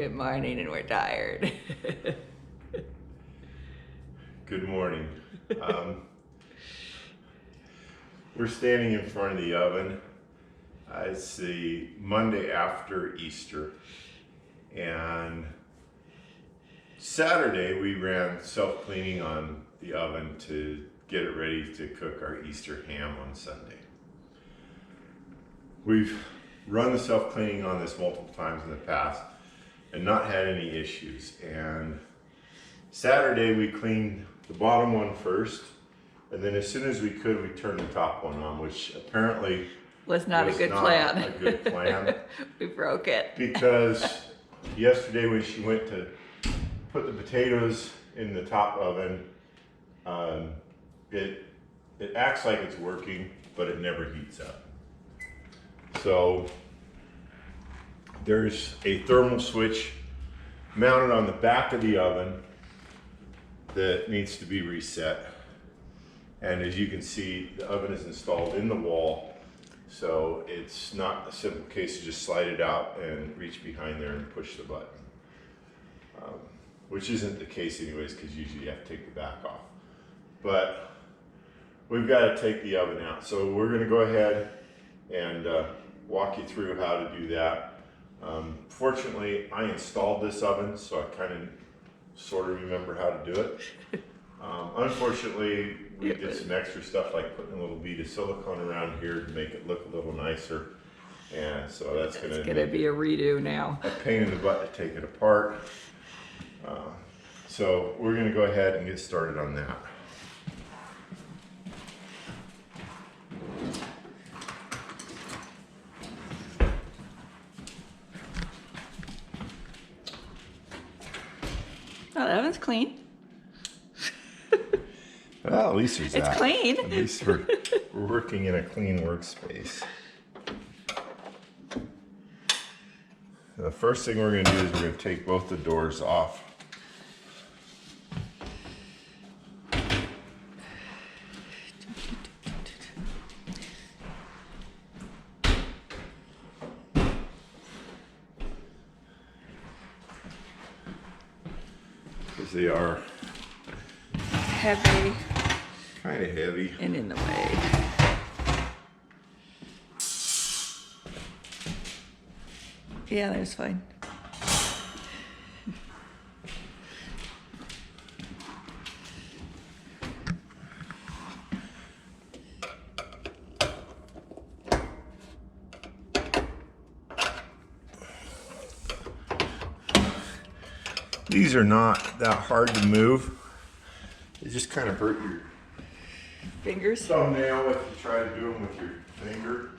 Good morning, and we're tired. Good morning. We're standing in front of the oven. It's the Monday after Easter, and Saturday we ran self-cleaning on the oven to get it ready to cook our Easter ham on Sunday. We've run the self-cleaning on this multiple times in the past and not had any issues. And Saturday we cleaned the bottom one first, and then as soon as we could, we turned the top one on, which apparently was not a good plan. We broke it. Because yesterday when she went to put the potatoes in the top oven, it acts like it's working, but it never heats up. So there's a thermal switch mounted on the back of the oven that needs to be reset. And as you can see, the oven is installed in the wall, so it's not a simple case to just slide it out and reach behind there and push the button. Which isn't the case anyways, because usually you have to take the back off. But we've got to take the oven out. So we're going to go ahead and walk you through how to do that. Fortunately, I installed this oven, so I kind of sort of remember how to do it. Unfortunately, we did some extra stuff like putting a little bead of silicone around here to make it look a little nicer. And so that's going to be a redo now. A pain in the butt to take it apart. So we're going to go ahead and get started on that. Oh, the oven's clean. Well, at least there's that. It's clean. At least we're working in a clean workspace. The first thing we're going to do is we're going to take both the doors off. Because they are Heavy. kind of heavy. And in the way. Yeah, that's fine. These are not that hard to move. They just kind of hurt your Fingers? thumbnail if you try to do them with your finger.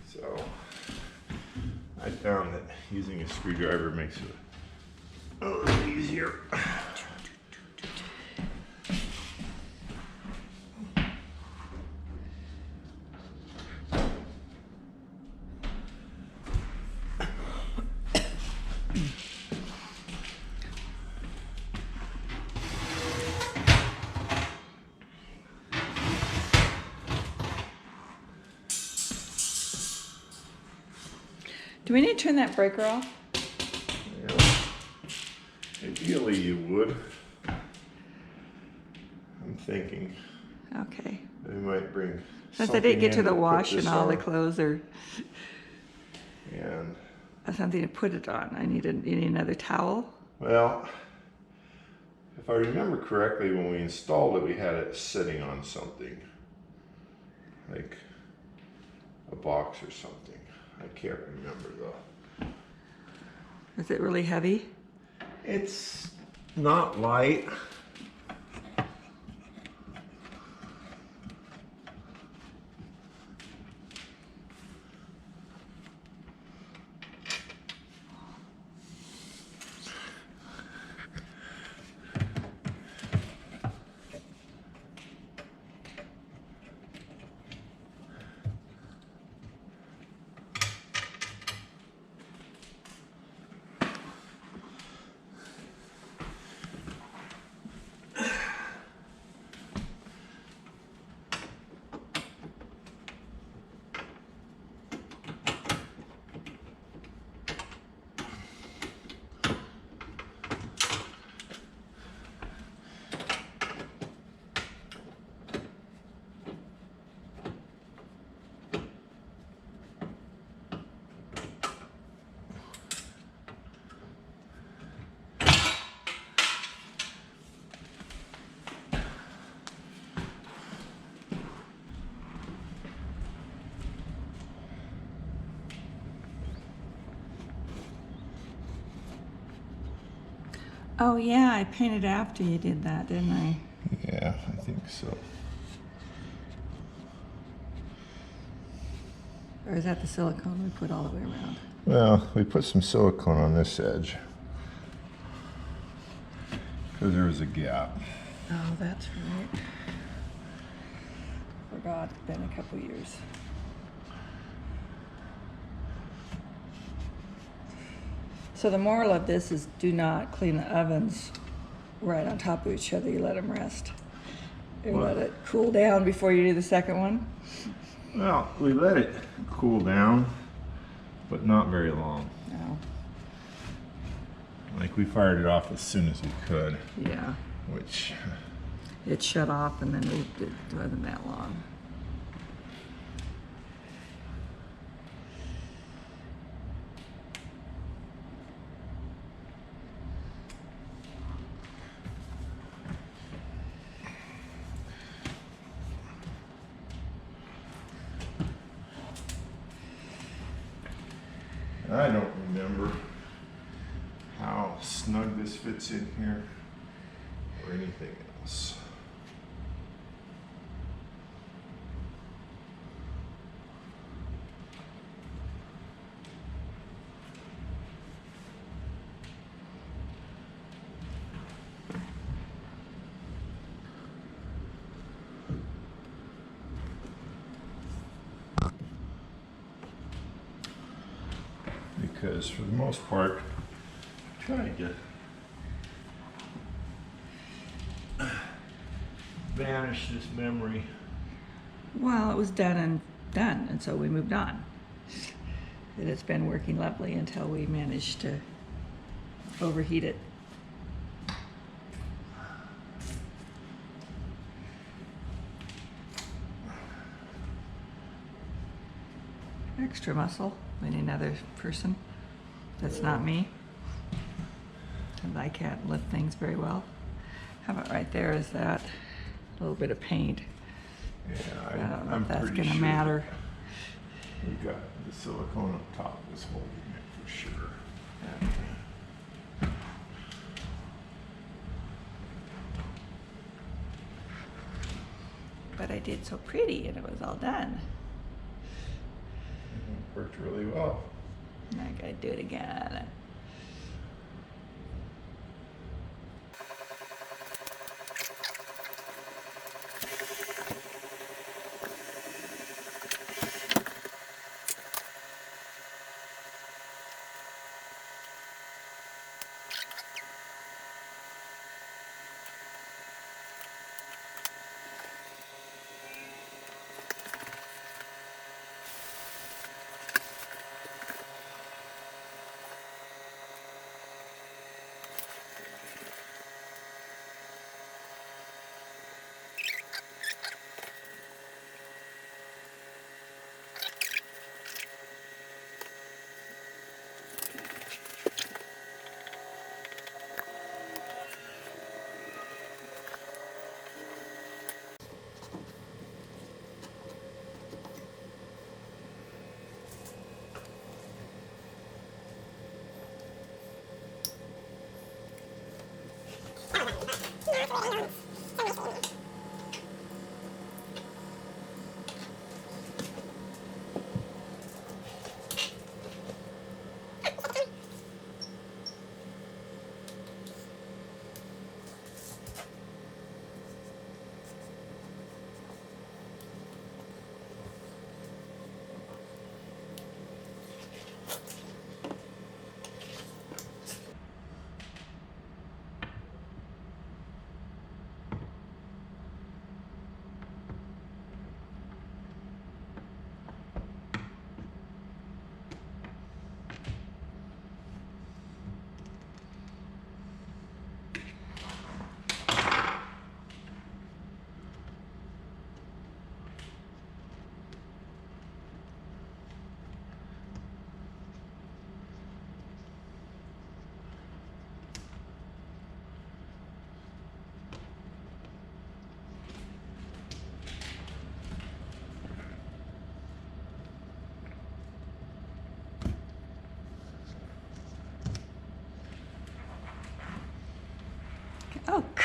So I found that using a screwdriver makes it a little easier. Do we need to turn that breaker off? Yeah. Ideally you would. I'm thinking. Okay. They might bring Since I didn't get to the wash and all the on. clothes are And something to put it on. You need another towel? well, if I remember correctly, when we installed it, we had it sitting on something. Like a box or something. I can't remember though. Is it really heavy? It's not light. Oh yeah, I painted after you did that, didn't I? Yeah, I think so. Or is that the silicone we put all the way around? Well, we put some silicone on this edge because there was a gap. Oh, that's right. Forgot, it's been a couple years. So the moral of this is do not clean the ovens right on top of each other. You let them rest. You let it cool down before you do the second one. Well, we let it cool down, but not very long. No. Like we fired it off as soon as we could, Yeah. which It shut off and then it wasn't that long. I don't remember how snug this fits in here or anything else. Because for the most part, I'm trying to banish this memory. Well, it was done, and so we moved on. And it's been working lovely until we managed to overheat it. Extra muscle in another person. That's not me. And I can't lift things very well. How about right there is that little bit of paint. Yeah, I don't know I'm if that's pretty gonna sure matter. We've got the silicone up top is holding it for sure. But I did so pretty and it was all done. It worked really well. And I gotta do it again.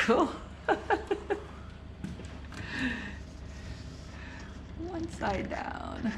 cool. One side down.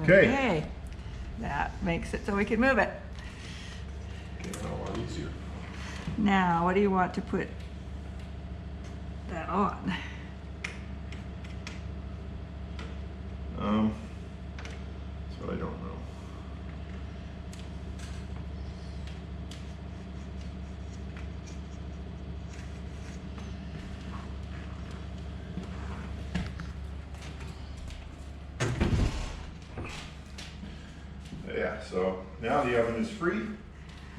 Okay. That makes it so we can move it. Okay, a lot easier. Now, what do you want to put that on? That's what I don't know. Yeah, so now the oven is free.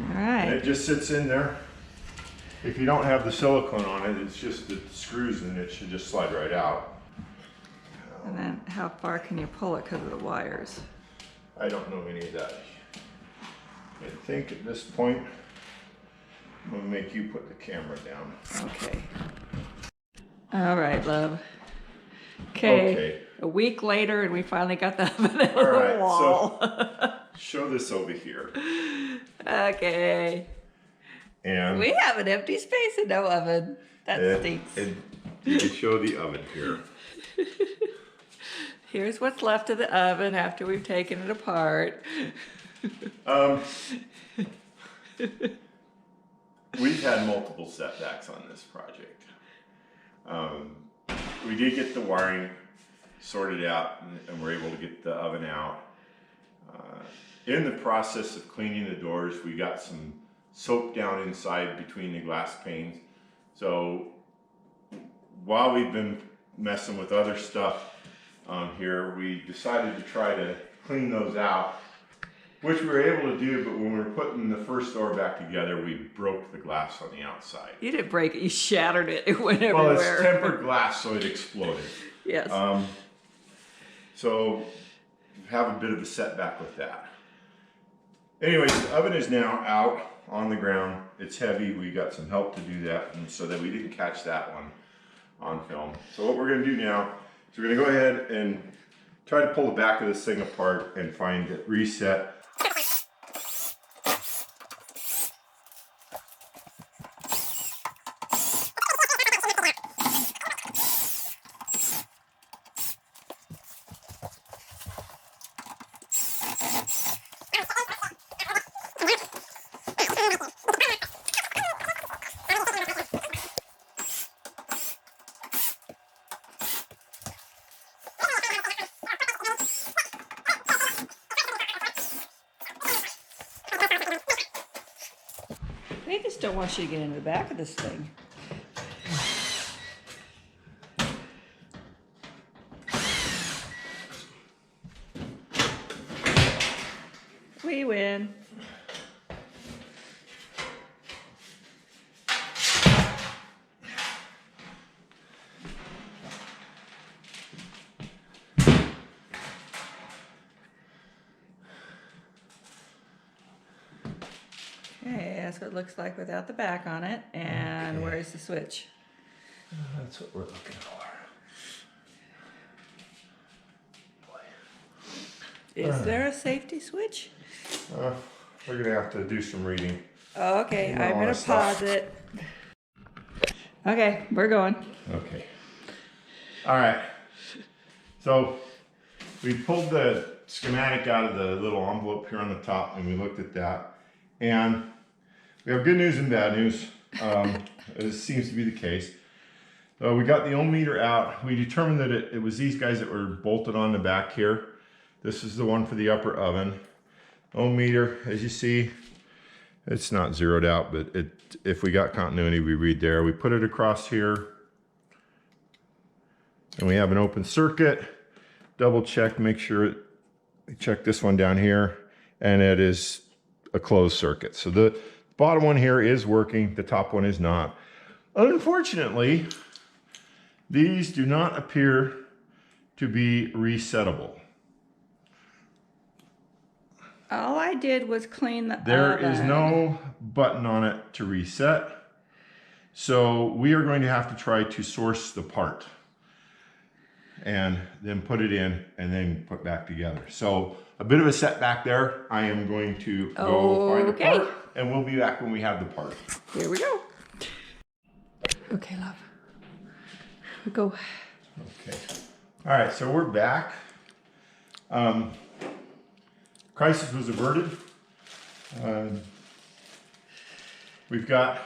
All And right. it just sits in there. If you don't have the silicone on it, it's just the screws and it should just slide right out. And then how far can you pull it because of the wires? I don't know any of that. I think at this point, I'm gonna make you put the camera down. Okay. All right, love. Okay. Okay. A week later, and we finally got the oven out of All the right, wall. so show this over here. Okay. And We have an empty space and no oven. That stinks. you can show the oven here. Here's what's left of the oven after we've taken it apart. We've had multiple setbacks on this project. We did get the wiring sorted out and we're able to get the oven out. In the process of cleaning the doors, we got some soap down inside between the glass panes. So while we've been messing with other stuff on here, we decided to try to clean those out, which we were able to do, but when we were putting the first door back together, we broke the glass on the outside. You didn't break it, you shattered it. It went Well, everywhere. it's tempered glass, so it exploded. Yes. So have a bit of a setback with that. Anyways, the oven is now out on the ground. It's heavy. We got some help to do that, and so that we didn't catch that one on film. So what we're going to do now is we're going to go ahead and try to pull the back of this thing apart and find it reset. They just don't want you to get into the back of this thing. We win. Okay, that's what it looks like without the back on it. And Okay. where's the switch? That's what we're looking for. Is there a safety switch? We're gonna have to do some reading. Oh, okay, You know, I'm all gonna this stuff. pause it. Okay, we're going. Okay. All right. So we pulled the schematic out of the little envelope here on the top, and we looked at that. And we have good news and bad news. This seems to be the case. We got the ohm meter out. We determined that it was these guys that were bolted on the back here. This is the one for the upper oven. Ohm meter, as you see, It's not zeroed out, but if we got continuity, we read there. We put it across here, and we have an open circuit. Double check, make sure check this one down here, and it is a closed circuit. So the bottom one here is working, the top one is not. Unfortunately, these do not appear to be resettable. All I did was clean the There oven. is no button on it to reset. So we are going to have to try to source the part and then put it in and then put back together. So a bit of a setback there. I am going to go find the part, and we'll be back when we have the part. Here we go. Okay, love. We go. Okay. All right, so we're back. Crisis was averted. We've got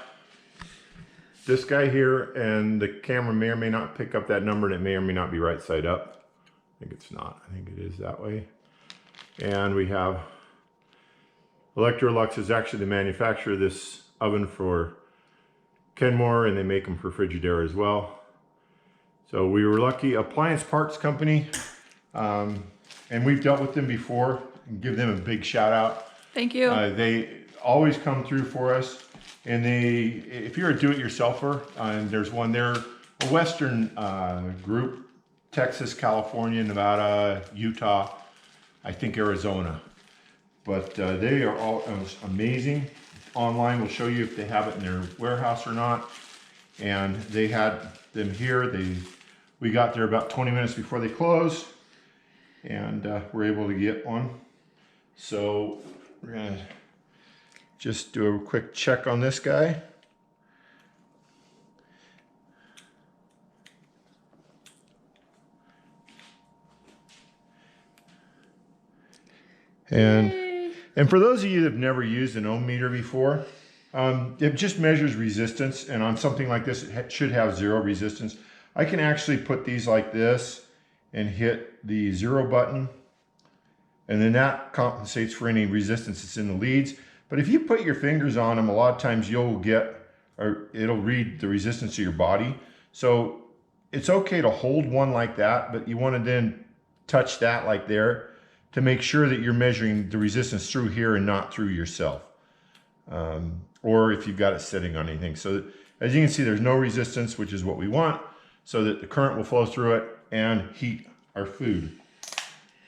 this guy here, and the camera may or may not pick up that number, and it may or may not be right side up. I think it's not. I think it is that way. And we have Electrolux is actually the manufacturer of this oven for Kenmore, and they make them for Frigidaire as well. So we were lucky. Appliance Parts Company, and we've dealt with them before, and give them a big shout out. Thank you. They always come through for us. And if you're a do-it-yourselfer, and there's one there, a Western group, Texas, California, Nevada, Utah, I think Arizona. But they are all amazing. Online will show you if they have it in their warehouse or not. And they had them here. We got there about 20 minutes before they closed, and we're able to get one. So we're gonna just do a quick check on this guy. And for those of you that have never used an ohm meter before, it just measures resistance, and on something like this, it should have zero resistance. I can actually put these like this and hit the 0 button, and then that compensates for any resistance that's in the leads. But if you put your fingers on them, a lot of times it'll read the resistance of your body. So it's okay to hold one like that, but you want to then touch that like there to make sure that you're measuring the resistance through here and not through yourself. Or if you've got it sitting on anything. So as you can see, there's no resistance, which is what we want, so that the current will flow through it and heat our food.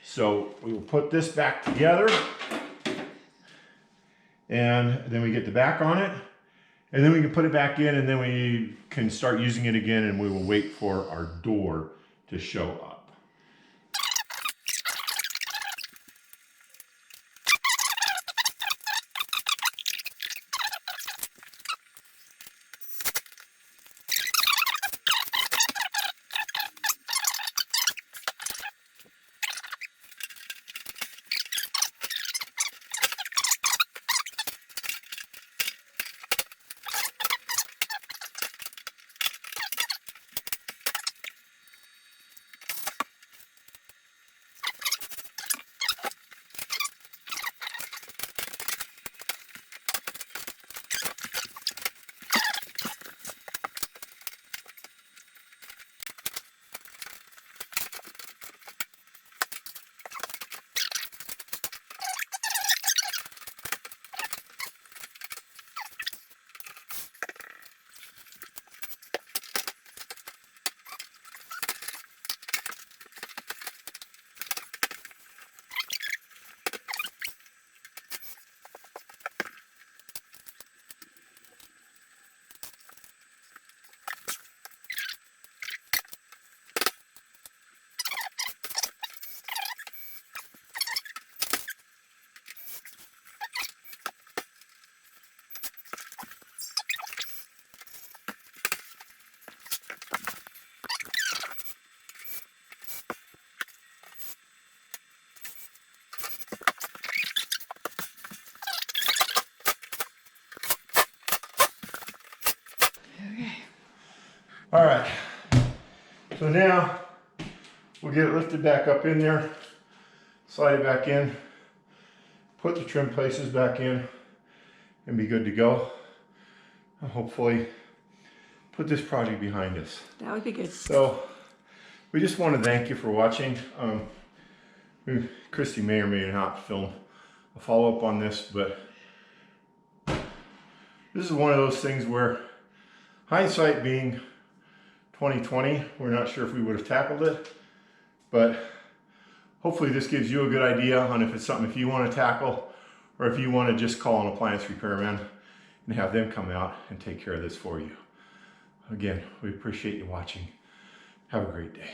So we will put this back together, and then we get the back on it, and then we can put it back in, and then we can start using it again, and we will wait for our door to show up. All right, so now we'll get it lifted back up in there, slide it back in, put the trim places back in, and be good to go. And hopefully put this project behind us. That would be good. So we just want to thank you for watching. Christy may or may not film a follow-up on this, but this is one of those things where hindsight being 2020, we're not sure if we would have tackled it, but hopefully this gives you a good idea on if it's something if you want to tackle, or if you want to just call an appliance repairman and have them come out and take care of this for you. Again, we appreciate you watching. Have a great day.